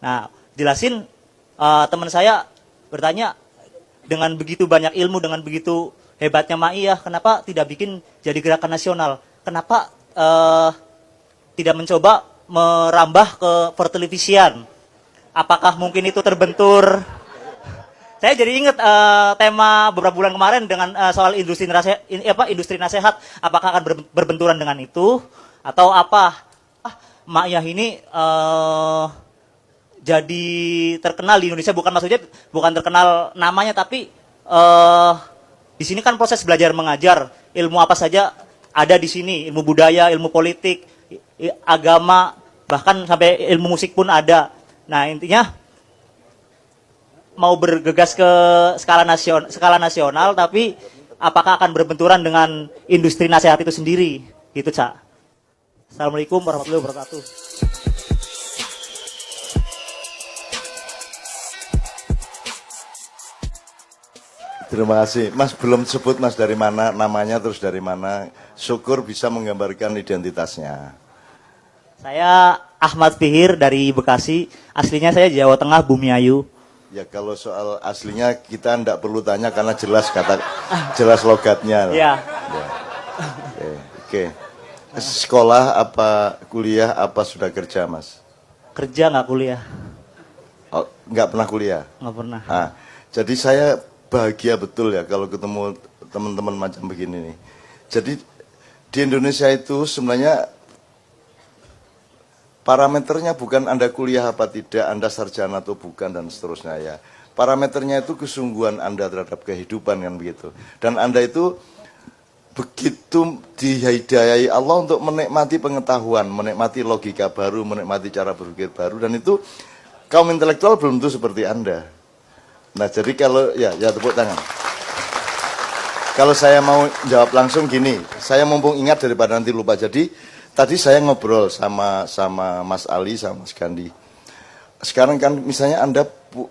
Nah, jelasin teman saya bertanya, dengan begitu banyak ilmu, dengan begitu hebatnya Ma'iyah, kenapa tidak bikin jadi gerakan nasional? Kenapa tidak mencoba merambah ke pertelevisian? Apakah mungkin itu terbentur? Saya jadi ingat tema beberapa bulan kemarin dengan soal industri nasehat. Apakah akan berbenturan dengan itu atau apa? Ma'iyah ini jadi terkenal di Indonesia, bukan maksudnya bukan terkenal namanya, tapi di sini kan proses belajar mengajar, ilmu apa saja ada di sini, ilmu budaya, ilmu politik, agama, bahkan sampai ilmu musik pun ada. Nah, intinya mau bergegas ke skala nasional, tapi apakah akan berbenturan dengan industri nasihat itu sendiri? Gitu, Cak. Assalamualaikum warahmatullahi wabarakatuh. Terima kasih. Mas belum sebut Mas dari mana, namanya terus dari mana. Syukur bisa menggambarkan identitasnya. Saya Ahmad Fihir dari Bekasi. Aslinya saya Jawa Tengah, Bumiayu. Ya kalau soal aslinya kita tidak perlu tanya karena jelas jelas logatnya. Iya. Ya. Oke. Sekolah apa kuliah apa sudah kerja Mas? Kerja nggak kuliah? Oh, nggak pernah kuliah? Nggak pernah. Nah, jadi saya bahagia betul ya kalau ketemu teman-teman macam begini nih. Jadi di Indonesia itu sebenarnya parameternya bukan Anda kuliah apa tidak, Anda sarjana atau bukan, dan seterusnya ya. Parameternya itu kesungguhan Anda terhadap kehidupan, kan begitu. Dan Anda itu begitu dihidayai Allah untuk menikmati pengetahuan, menikmati logika baru, menikmati cara berpikir baru, dan itu kaum intelektual belum tentu seperti Anda. Nah, jadi kalau ya tepuk tangan. Kalau saya mau jawab langsung gini, saya mumpung ingat daripada nanti lupa. Jadi tadi saya ngobrol sama Mas Ali, sama Mas Gandhi. Sekarang kan misalnya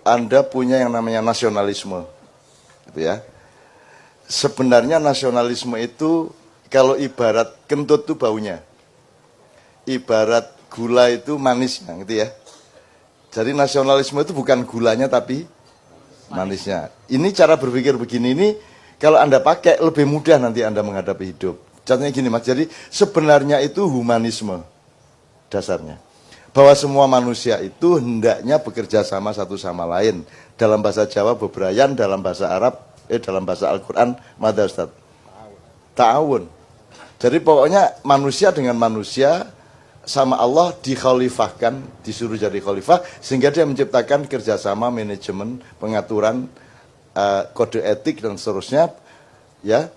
Anda punya yang namanya nasionalisme, gitu ya. Sebenarnya nasionalisme itu kalau ibarat kentut itu baunya, ibarat gula itu manisnya, gitu ya. Jadi nasionalisme itu bukan gulanya tapi manisnya. Ini cara berpikir begini ini kalau Anda pakai lebih mudah nanti Anda menghadapi hidup. Contohnya gini Mas, jadi sebenarnya itu humanisme dasarnya. Bahwa semua manusia itu hendaknya bekerja sama satu sama lain. Dalam bahasa Jawa bebrayan, dalam bahasa Arab, dalam bahasa Al-Quran, mada Ustaz? Ta'awun. Jadi pokoknya manusia dengan manusia sama Allah dikhalifahkan, disuruh jadi khalifah, sehingga dia menciptakan kerjasama, manajemen, pengaturan, kode etik dan seterusnya, ya.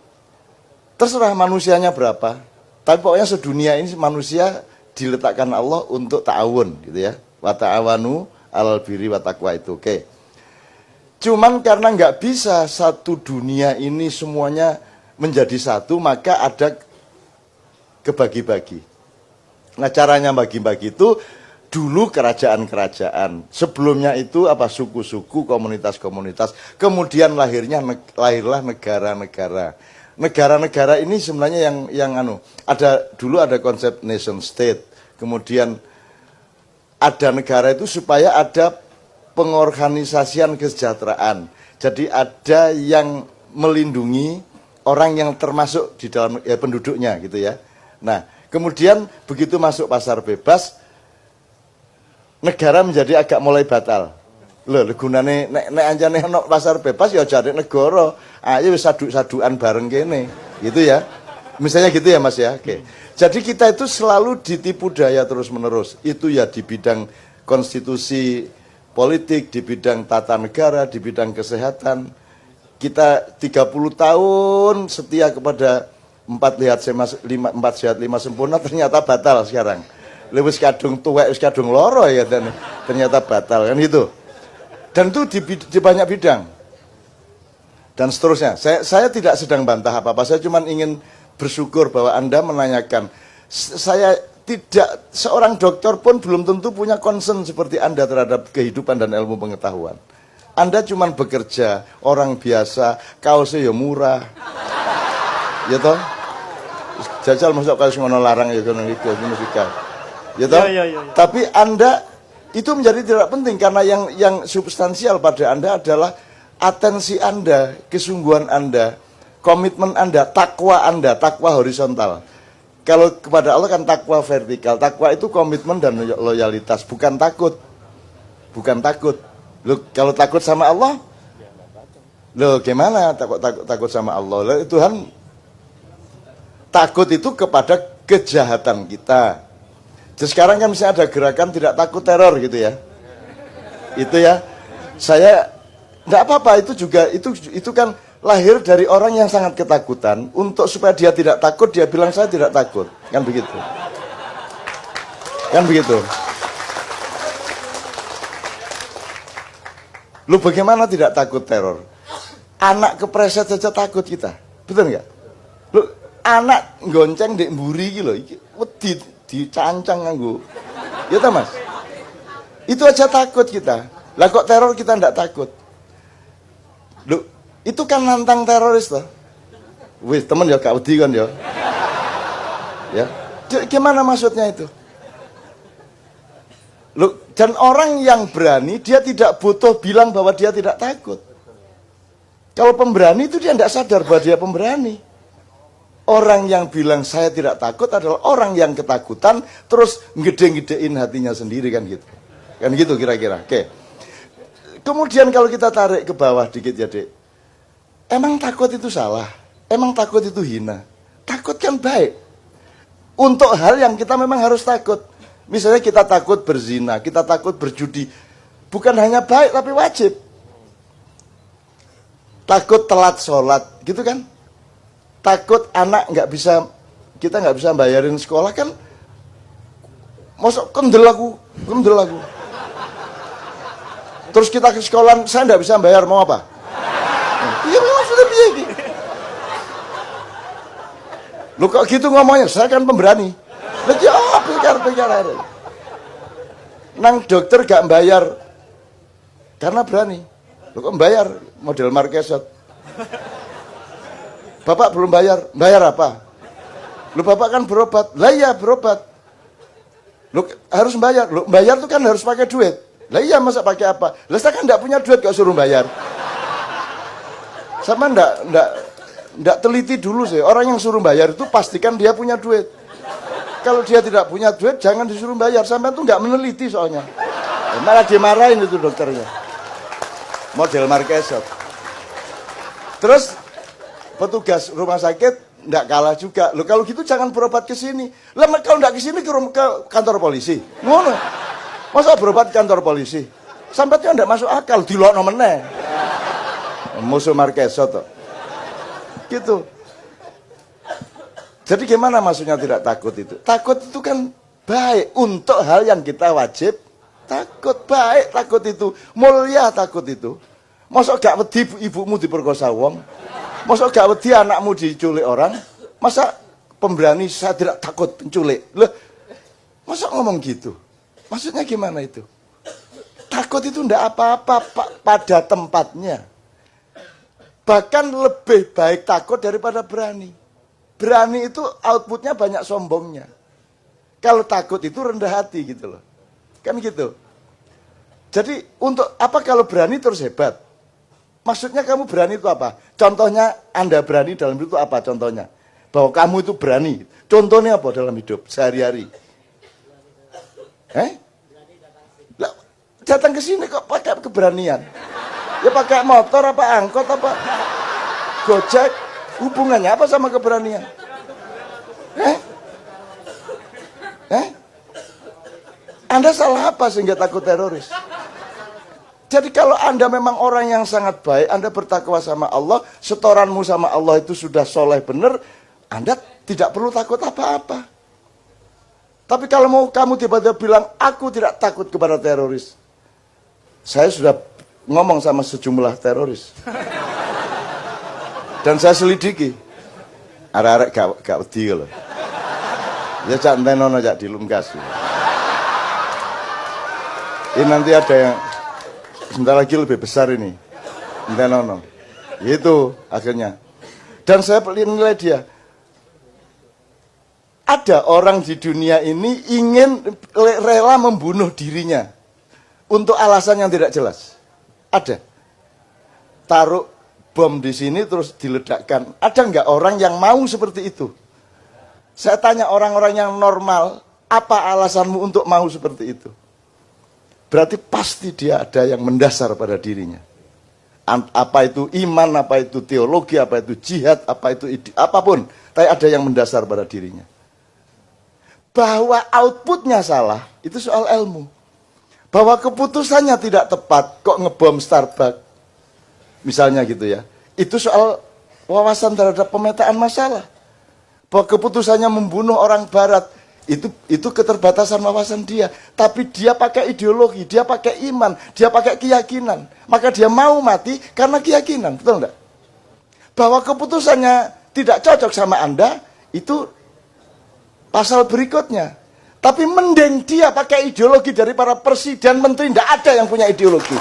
Terserah manusianya berapa, tapi pokoknya sedunia ini manusia diletakkan Allah untuk ta'awun, gitu ya. Wa ta'awanu alal birri wa taqwa itu, oke. Cuman karena nggak bisa satu dunia ini semuanya menjadi satu, maka ada kebagi-bagi. Nah, caranya bagi-bagi itu dulu kerajaan-kerajaan, sebelumnya itu apa, suku-suku, komunitas-komunitas, kemudian lahirlah negara-negara. Negara-negara ini sebenarnya yang dulu ada konsep nation state, kemudian ada negara itu supaya ada pengorganisasian kesejahteraan. Jadi ada yang melindungi orang yang termasuk di dalam penduduknya, gitu ya. Nah, kemudian begitu masuk pasar bebas, negara menjadi agak mulai batal. Loh, gunane nek anjane ono pasar bebas ya jadi negara. Ayo wis saduk-sadukan bareng kene. Gitu ya. Misalnya gitu ya Mas ya. Oke. Jadi kita itu selalu ditipu daya terus-menerus. Itu ya di bidang konstitusi politik, di bidang tata negara, di bidang kesehatan. Kita 30 tahun setia kepada 4 sehat 5 sempurna, ternyata batal sekarang. Lewis kadung tuwek, wis kadung loro ya, dan ternyata batal kan gitu. Dan itu di banyak bidang. Dan seterusnya. Saya tidak sedang bantah apa-apa, saya cuma ingin bersyukur bahwa Anda menanyakan. Saya tidak, seorang dokter pun belum tentu punya concern seperti Anda terhadap kehidupan dan ilmu pengetahuan. Anda cuma bekerja, orang biasa, kaosnya ya murah. Ya toh? Jajal masuk kaos ngono larang ya ngono iki musika. Ya toh? Ya. Tapi Anda Itu menjadi tidak penting karena yang substansial pada Anda adalah atensi Anda, kesungguhan Anda, komitmen Anda, takwa horizontal. Kalau kepada Allah kan takwa vertikal. Takwa itu komitmen dan loyalitas, bukan takut. Bukan takut. Loh, kalau takut sama Allah, loh gimana takut sama Allah? Loh, Tuhan takut itu kepada kejahatan kita. Jadi sekarang kan misalnya ada gerakan tidak takut teror gitu ya. Itu ya. Saya enggak apa-apa, itu juga itu kan lahir dari orang yang sangat ketakutan. Untuk supaya dia tidak takut, dia bilang saya tidak takut. Kan begitu. Kan begitu. Lu bagaimana tidak takut teror? Anak kepreset saja takut kita. Betul nggak? Lu anak gonceng dek mburi iki lho, iki wedi dicancang nganggo. Ya ta, Mas? Itu aja takut kita. Lah kok teror kita enggak takut? Lu itu kan nantang teroris toh. Wis temen ya gak wedi kan ya. Ya. Gimana maksudnya itu? Loh, dan orang yang berani dia tidak butuh bilang bahwa dia tidak takut. Kalau pemberani itu dia tidak sadar bahwa dia pemberani. Orang yang bilang saya tidak takut adalah orang yang ketakutan terus ngede-ngedein hatinya sendiri kan gitu. Kan gitu kira-kira. Oke. Kemudian kalau kita tarik ke bawah dikit ya, Dek. Emang takut itu salah? Emang takut itu hina? Takut kan baik. Untuk hal yang kita memang harus takut. Misalnya kita takut berzina, kita takut berjudi. Bukan hanya baik tapi wajib. Takut telat sholat, gitu kan? Takut anak kita nggak bisa bayarin sekolah kan? Masuk kendel aku. Terus kita ke sekolah, saya nggak bisa bayar, mau apa? Iya memang sudah biaya gitu. Lu kok gitu ngomongnya, saya kan pemberani. Lagi pikir aja. Nang dokter gak bayar karena berani. Lu kok bayar model Marquesot? Bapak belum bayar apa? Lu bapak kan berobat. Lah iya berobat. Lu harus bayar. Lu bayar tuh kan harus pakai duit. Lah iya masa pakai apa? Lah saya kan enggak punya duit kok suruh bayar. Sama enggak teliti dulu sih. Orang yang suruh bayar itu pastikan dia punya duit. Kalau dia tidak punya duit jangan disuruh bayar. Sampai tuh enggak meneliti soalnya. Malah dimarahin itu dokternya. Model Marquesot. Terus petugas rumah sakit enggak kalah juga. Loh kalau gitu jangan berobat ke sini. Lah kalau enggak ke sini ke kantor polisi. Ngono. Masa berobat ke kantor polisi? Sampai itu enggak masuk akal, dilokno meneh. Musuh Marquesot toh. Gitu. Jadi gimana maksudnya tidak takut itu? Takut itu kan baik untuk hal yang kita wajib takut, baik takut itu, mulia takut itu. Masa gak wedi ibumu diperkosa wong? Masa gak wedi anakmu diculik orang? Masa pemberani saya tidak takut penculik? Loh, masa ngomong gitu? Maksudnya gimana itu? Takut itu ndak apa-apa pada tempatnya. Bahkan lebih baik takut daripada berani. Berani itu outputnya banyak sombongnya. Kalau takut itu rendah hati gitu loh. Kan gitu. Jadi untuk apa kalau berani terus hebat? Maksudnya kamu berani itu apa? Contohnya Anda berani dalam hidup itu apa contohnya? Bahwa kamu itu berani. Contohnya apa dalam hidup sehari-hari? Lah, datang ke sini kok pakai keberanian? Ya pakai motor apa angkot apa Gojek? Hubungannya apa sama keberanian? Anda salah apa sehingga takut teroris? Jadi kalau Anda memang orang yang sangat baik, Anda bertakwa sama Allah, setoranmu sama Allah itu sudah soleh benar, Anda tidak perlu takut apa-apa. Tapi kalau mau kamu tiba-tiba bilang, aku tidak takut kepada teroris. Saya sudah ngomong sama sejumlah teroris. Dan saya selidiki. Arek-arek gak wedi loh. Ya cak entenono cak dilungkas. Ini nanti ada yang sebentar lagi lebih besar ini. Entenono. Itu akhirnya. Dan saya nilai dia. Ada orang di dunia ini ingin rela membunuh dirinya untuk alasan yang tidak jelas. Ada. Taruh bom di sini terus diledakkan. Ada nggak orang yang mau seperti itu? Saya tanya orang-orang yang normal, apa alasanmu untuk mau seperti itu? Berarti pasti dia ada yang mendasar pada dirinya. Apa itu iman, apa itu teologi, apa itu jihad, apa itu apapun. Tapi ada yang mendasar pada dirinya. Bahwa outputnya salah, itu soal ilmu. Bahwa keputusannya tidak tepat, kok ngebom Starbucks. Misalnya gitu ya. Itu soal wawasan terhadap pemetaan masalah. Bahwa keputusannya membunuh orang barat, itu keterbatasan wawasan dia. Tapi dia pakai ideologi, dia pakai iman, dia pakai keyakinan. Maka dia mau mati karena keyakinan, betul enggak? Bahwa keputusannya tidak cocok sama Anda, itu pasal berikutnya. Tapi mending dia pakai ideologi dari para presiden, menteri, tidak ada yang punya ideologi.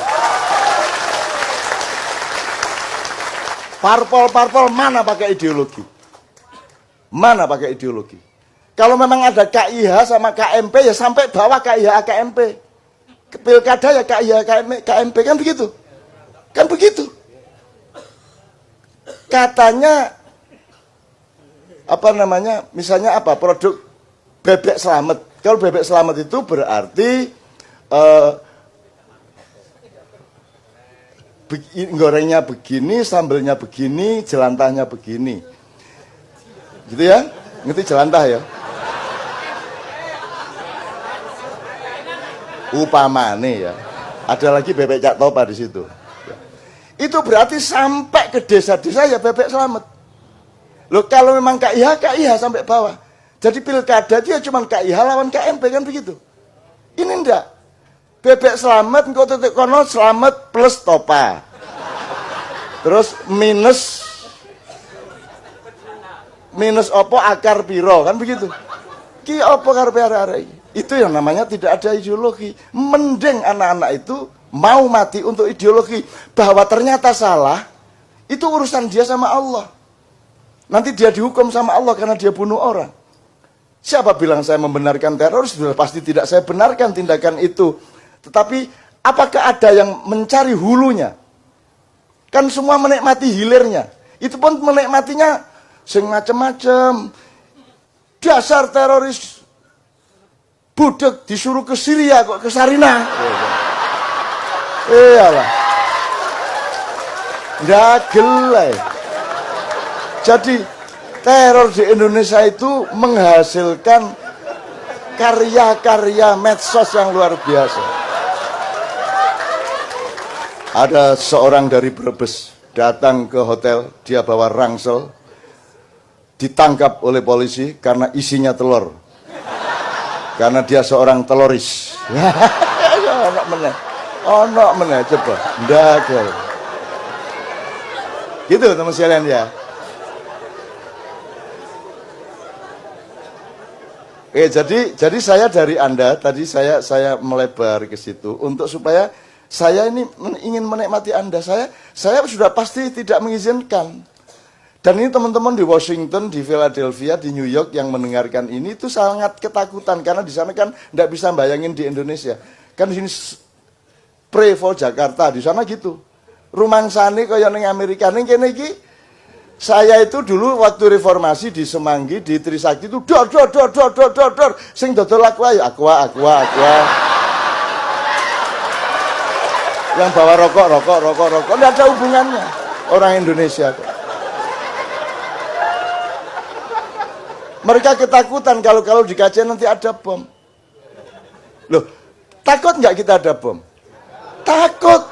Parpol mana pakai ideologi? Mana pakai ideologi? Kalau memang ada KIH sama KMP, ya sampai bawah KIH KMP. Pilkada ya KIH KMP, kan begitu? Kan begitu. Katanya, misalnya apa, produk bebek selamat. Kalau bebek selamat itu berarti gorengnya begini, sambelnya begini, jelantahnya begini. Gitu ya? Ngerti jelantah ya? Upamane ya. Ada lagi bebek Cak Topa di situ. Itu berarti sampai ke desa-desa ya bebek selamat. Loh kalau memang KIH sampai bawah. Jadi pilkada dia cuma KIH lawan KMP kan begitu. Ini enggak. Bebek selamat engko titik kono selamat plus Topa. Terus minus opo akar piro kan begitu. Ki opo karepe arek-arek. Itu yang namanya tidak ada ideologi. Mending anak-anak itu mau mati untuk ideologi. Bahwa ternyata salah, itu urusan dia sama Allah. Nanti dia dihukum sama Allah karena dia bunuh orang. Siapa bilang saya membenarkan teroris? Sudah pasti tidak saya benarkan tindakan itu. Tetapi apakah ada yang mencari hulunya? Kan semua menikmati hilirnya. Itu pun menikmatinya sing macem-macem. Dasar teroris budek disuruh ke Syria kok ke Sarinah. Iyalah. Gagel. Jadi teror di Indonesia itu menghasilkan karya-karya medsos yang luar biasa. Ada seorang dari Brebes datang ke hotel, dia bawa rangsel, ditangkap oleh polisi karena isinya telur. Karena dia seorang teloris. Ono meneh coba. Ndagel. Gitu teman sekalian ya. Jadi saya dari Anda tadi saya melebar ke situ untuk supaya saya ini ingin menikmati Anda. Saya sudah pasti tidak mengizinkan. Dan ini teman-teman di Washington, di Philadelphia, di New York yang mendengarkan ini itu sangat ketakutan karena di sana kan tidak bisa bayangin di Indonesia. Kan di sini pray for Jakarta, di sana gitu. Rumangsane kaya ning Amerika ning kene iki. Saya itu dulu waktu reformasi di Semanggi, di Trisakti itu dor. Sing dodol aqua ya aqua. Yang bawa rokok. Tidak ada hubungannya. Orang Indonesia kok. Mereka ketakutan kalau di KC nanti ada bom. Loh, takut nggak kita ada bom? Takut.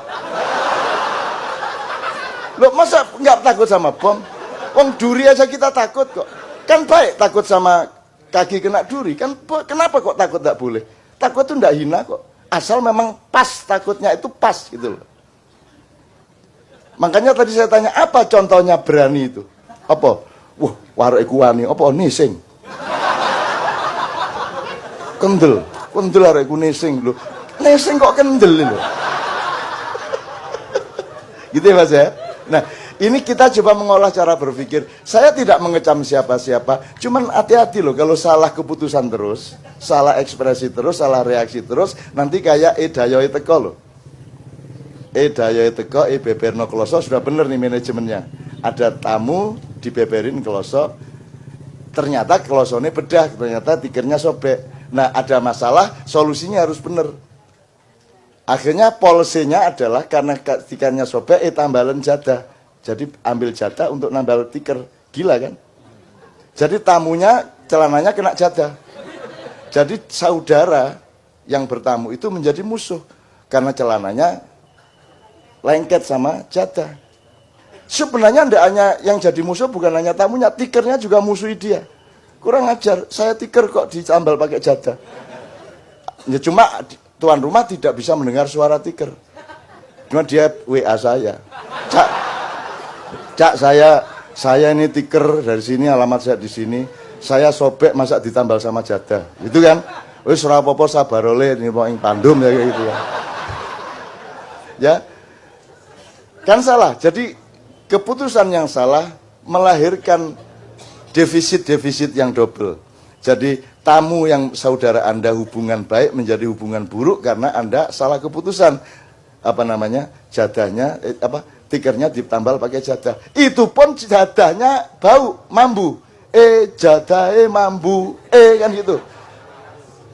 Loh, masa nggak takut sama bom? Wong duri aja kita takut kok. Kan baik takut sama kaki kena duri. Kan kenapa kok takut nggak boleh? Takut tuh nggak hina kok. Asal memang pas, takutnya itu pas gitu loh. Makanya tadi saya tanya, apa contohnya berani itu? Apa? Wah, warek kuwani, apa nising? Kendel arekku nising lho. Nising kok kendel lho. Gitu ya Mas ya. Nah, Ini kita coba mengolah cara berpikir. Saya tidak mengecam siapa-siapa, cuman hati-hati loh kalau salah keputusan terus, salah ekspresi terus, salah reaksi terus, nanti kayak Dayoe teko loh. Dayoe teko, beberno kloso, sudah bener nih manajemennya. Ada tamu dibeberin kloso, ternyata klosone bedah, ternyata tikernya sobek. Nah, ada masalah, solusinya harus bener. Akhirnya polisinya adalah karena tikernya sobek, tambalan jadah. Jadi ambil jatah untuk nambah tiker. Gila kan? Jadi tamunya celananya kena jatah. Jadi saudara yang bertamu itu menjadi musuh karena celananya lengket sama jatah. Sebenarnya tidak hanya yang jadi musuh bukan hanya tamunya, tikernya juga musuhi dia. Kurang ajar, saya tiker kok ditambal pakai jatah. Ya cuma tuan rumah tidak bisa mendengar suara tiker. Cuma dia WA saya. Cak, saya ini tiker dari sini, alamat saya di sini. Saya sobek masa ditambal sama jadah. Itu kan? Wis ora apa-apa sabar oleh ini mau ing pandum ya kayak gitu ya. Ya. Kan salah. Jadi keputusan yang salah melahirkan defisit-defisit yang double. Jadi tamu yang saudara Anda hubungan baik menjadi hubungan buruk karena Anda salah keputusan. Apa namanya? Jadahnya tikernya ditambal pakai jadah. Itu pun jadahnya bau, mambu. Jadahe mambu. Kan gitu.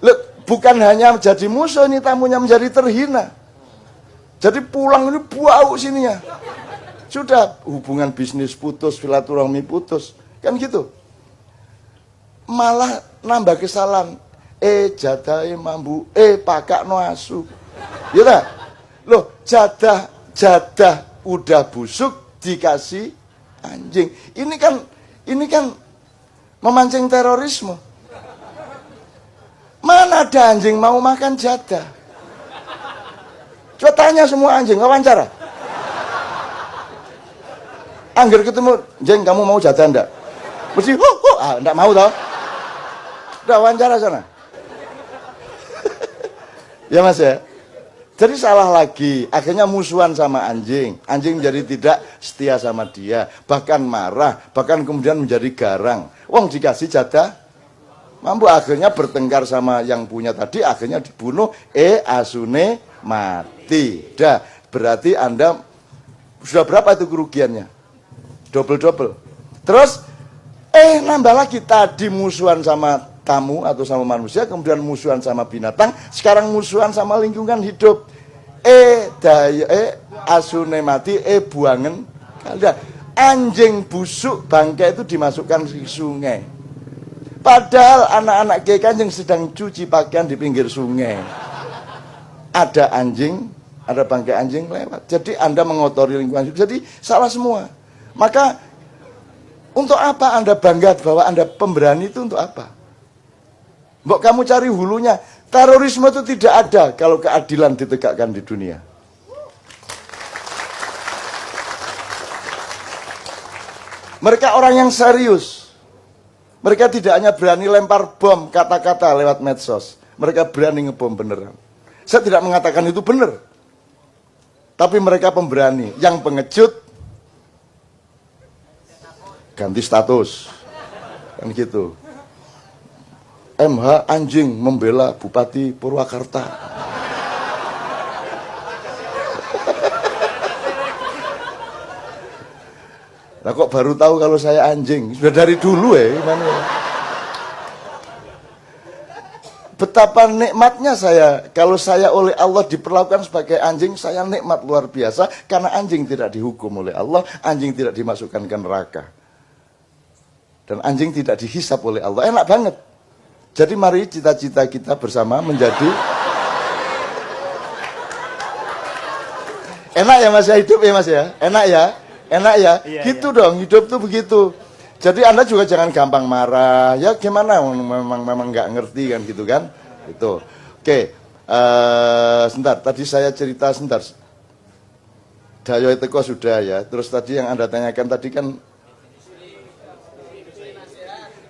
Loh, bukan hanya menjadi musuh ini tamunya menjadi terhina. Jadi pulang ini bau sininya. Sudah hubungan bisnis putus, silaturahmi putus. Kan gitu. Malah nambah kesalahan. Jadahe mambu. Pakak no asu. Ya tak? Loh, jadah udah busuk dikasih anjing. Ini kan memancing terorisme. Mana ada anjing mau makan jadah? Coba tanya semua anjing, wawancara. Angger ketemu, jeng kamu mau jadah enggak? Mesti, enggak mau toh. Udah wawancara sana. Ya mas ya. Jadi salah lagi, akhirnya musuhan sama anjing. Anjing jadi tidak setia sama dia, bahkan marah, bahkan kemudian menjadi garang. Wong dikasih jadah, mampu akhirnya bertengkar sama yang punya tadi, akhirnya dibunuh, asune mati. Dah, berarti Anda sudah berapa itu kerugiannya? Double-double. Terus, nambah lagi tadi musuhan sama tamu atau sama manusia, kemudian musuhan sama binatang, sekarang musuhan sama lingkungan hidup. Asune mati, buangen. Anjing busuk bangkai itu dimasukkan ke sungai. Padahal anak-anak Kiai Kanjeng sedang cuci pakaian di pinggir sungai. Ada anjing, ada bangkai anjing lewat. Jadi Anda mengotori lingkungan hidup. Jadi salah semua. Maka untuk apa Anda bangga bahwa Anda pemberani itu untuk apa? Mbok kamu cari hulunya. Terorisme itu tidak ada kalau keadilan ditegakkan di dunia. Mereka orang yang serius. Mereka tidak hanya berani lempar bom kata-kata lewat medsos. Mereka berani ngebom beneran. Saya tidak mengatakan itu benar. Tapi mereka pemberani. Yang pengecut ganti status. Kan gitu. MH anjing membela Bupati Purwakarta. Lah kok baru tahu kalau saya anjing? Sudah dari dulu gimana ya? Betapa nikmatnya saya kalau saya oleh Allah diperlakukan sebagai anjing, saya nikmat luar biasa karena anjing tidak dihukum oleh Allah, anjing tidak dimasukkan ke neraka. Dan anjing tidak dihisap oleh Allah. Enak banget. Jadi mari cita-cita kita bersama menjadi enak ya mas ya hidup ya mas ya, enak ya, iya, gitu iya. dong hidup tuh begitu. Jadi Anda juga jangan gampang marah, ya gimana memang nggak ngerti kan gitu kan, itu. Oke, sebentar tadi saya cerita sebentar. Dayoe teko sudah ya, terus tadi yang Anda tanyakan tadi kan.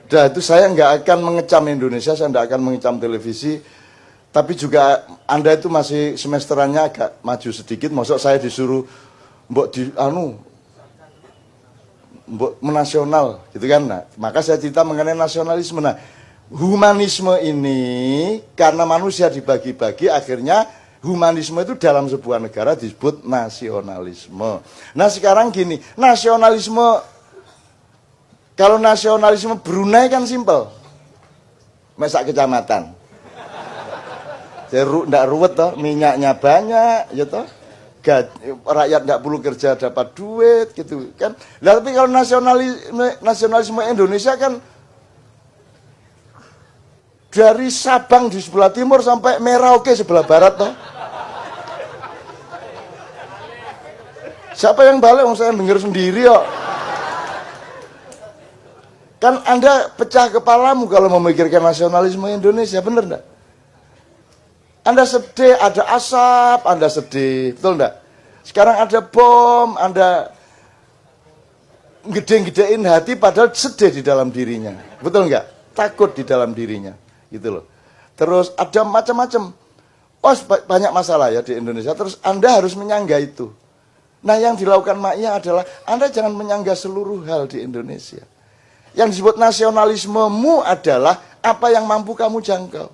Dah itu saya nggak akan mengecam Indonesia, saya nggak akan mengecam televisi, tapi juga Anda itu masih semesterannya agak maju sedikit, maksud saya disuruh mbok di menasional gitu kan. Nah, maka saya cerita mengenai nasionalisme. Nah, humanisme ini karena manusia dibagi-bagi akhirnya humanisme itu dalam sebuah negara disebut nasionalisme. Nah, sekarang gini, kalau nasionalisme Brunei kan simpel. Mesak kecamatan. Jadi ndak ruwet toh, minyaknya banyak ya toh. Rakyat nggak perlu kerja dapat duit gitu kan. Nah, tapi kalau nasionalisme Indonesia kan dari Sabang di sebelah timur sampai Merauke sebelah barat toh. Siapa yang balik? Saya dengar sendiri kok. Kan Anda pecah kepalamu kalau memikirkan nasionalisme Indonesia, bener enggak? Anda sedih, ada asap, Anda sedih, betul enggak? Sekarang ada bom, Anda gede-gedein hati padahal sedih di dalam dirinya, betul enggak? Takut di dalam dirinya, gitu loh. Terus ada macam-macam, banyak masalah ya di Indonesia, terus Anda harus menyangga itu. Nah, yang dilakukan Ma'iyah adalah Anda jangan menyangga seluruh hal di Indonesia. Yang disebut nasionalismemu adalah apa yang mampu kamu jangkau.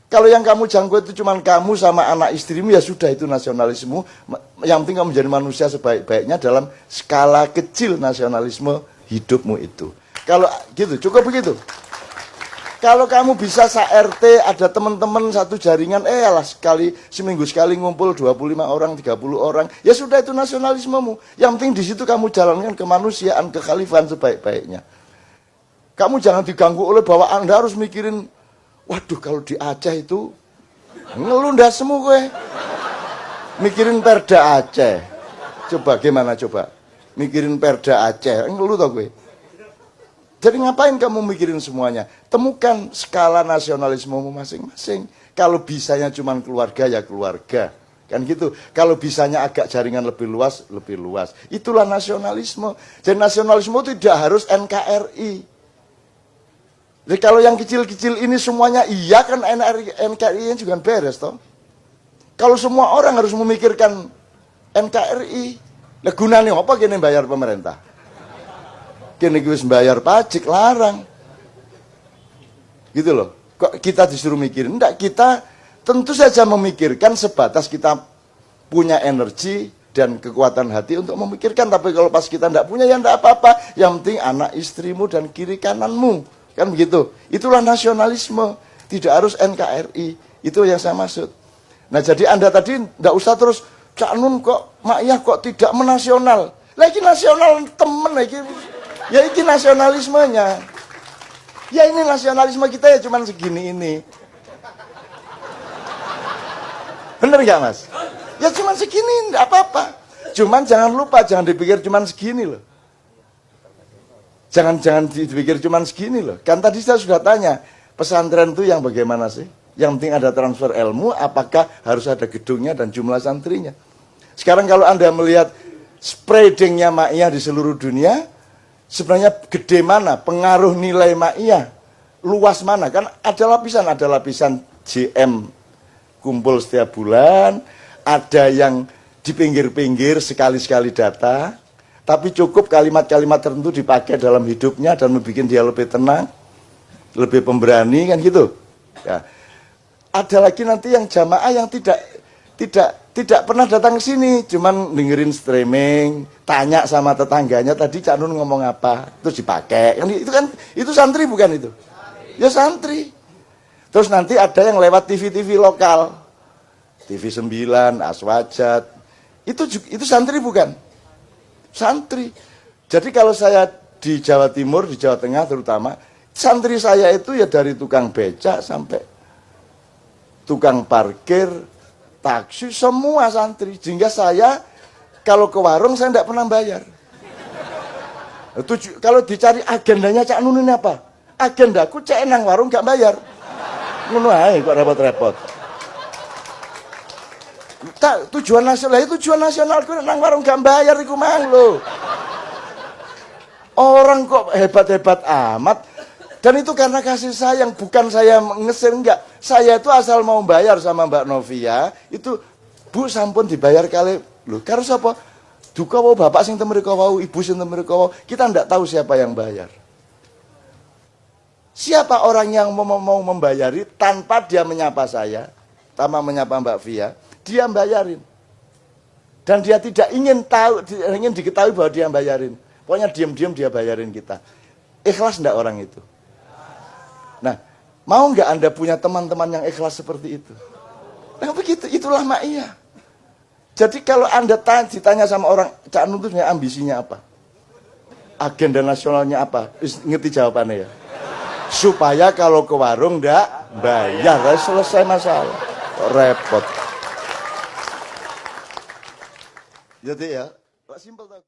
Kalau yang kamu jangkau itu cuma kamu sama anak istrimu, ya sudah itu nasionalisme. Yang penting kamu menjadi manusia sebaik-baiknya dalam skala kecil nasionalisme hidupmu itu. Kalau gitu, cukup begitu. Kalau kamu bisa RT, ada teman-teman satu jaringan, alah seminggu sekali ngumpul 25 orang, 30 orang, ya sudah itu nasionalismemu. Yang penting di situ kamu jalankan kemanusiaan, kekhalifahan sebaik-baiknya. Kamu jangan diganggu oleh bahwa Anda harus mikirin, waduh kalau di Aceh itu ngelundah semua gue. Mikirin Perda Aceh. Coba gimana coba? Mikirin Perda Aceh, ngeluh tau gue. Jadi ngapain kamu mikirin semuanya? Temukan skala nasionalismemu masing-masing. Kalau bisanya cuma keluarga, ya keluarga. Kan gitu. Kalau bisanya agak jaringan lebih luas, lebih luas. Itulah nasionalisme. Jadi nasionalisme tidak harus NKRI. Jadi kalau yang kecil-kecil ini semuanya iya kan NKRI juga beres toh. Kalau semua orang harus memikirkan NKRI, lah gunanya apa kini bayar pemerintah? Kini wis bayar pajak larang. Gitu loh. Kok kita disuruh mikirin? Enggak, kita tentu saja memikirkan sebatas kita punya energi dan kekuatan hati untuk memikirkan. Tapi kalau pas kita enggak punya, ya enggak apa-apa. Yang penting anak istrimu dan kiri kananmu. Kan begitu. Itulah nasionalisme. Tidak harus NKRI. Itu yang saya maksud. Nah, jadi Anda tadi enggak usah terus, Cak Nun kok, Ma'iyah kok tidak menasional. Lagi nasional temen lagi. Ya ini nasionalismenya. Ya ini nasionalisme kita ya cuman segini ini. Bener gak Mas? Ya cuman segini, enggak apa-apa. Cuman jangan lupa, jangan dipikir cuman segini loh. Jangan dipikir cuman segini loh. Kan tadi saya sudah tanya, pesantren itu yang bagaimana sih? Yang penting ada transfer ilmu, apakah harus ada gedungnya dan jumlah santrinya? Sekarang kalau Anda melihat spreadingnya Ma'iyah di seluruh dunia, sebenarnya gede mana, pengaruh nilai Ma'iyah, luas mana? Kan ada lapisan JM kumpul setiap bulan, ada yang di pinggir-pinggir sekali-sekali data, tapi cukup kalimat-kalimat tertentu dipakai dalam hidupnya dan membuat dia lebih tenang, lebih pemberani, kan gitu. Ya. Ada lagi nanti yang jamaah yang tidak pernah datang ke sini, cuman dengerin streaming, tanya sama tetangganya tadi Cak Nun ngomong apa, terus dipakai. Itu santri bukan itu? Ya santri. Terus nanti ada yang lewat TV-TV lokal, TV 9, Aswajat. Itu santri bukan? Santri. Jadi kalau saya di Jawa Timur, di Jawa Tengah terutama, santri saya itu ya dari tukang becak sampai tukang parkir, taksi, semua santri. Sehingga saya kalau ke warung saya tidak pernah bayar. Kalau dicari agendanya Cak Nun ini apa? Agendaku cek nang warung gak bayar. Ngono ae kok repot-repot. Tujuan nasional ku nang warung gak bayar iku mang lho. Orang kok hebat-hebat amat. Dan itu karena kasih sayang, bukan saya ngesir, enggak. Saya itu asal mau bayar sama Mbak Novia, itu Bu sampun dibayar kali. Loh, karo sapa? Duka wau bapak sing temriko wau, ibu sing temriko wau, kita ndak tahu siapa yang bayar. Siapa orang yang mau membayari tanpa dia menyapa saya, tanpa menyapa Mbak Via, dia bayarin. Dan dia tidak ingin tahu, ingin diketahui bahwa dia bayarin. Pokoknya diam-diam dia bayarin kita. Ikhlas enggak orang itu? Nah, mau nggak Anda punya teman-teman yang ikhlas seperti itu? Nah begitu, itulah ma'iyah. Jadi kalau Anda ditanya sama orang, Cak Nun itu ambisinya apa? Agenda nasionalnya apa? Ngerti jawabannya ya? Supaya kalau ke warung ndak bayar, selesai masalah. Repot. Jadi ya, simpel tau.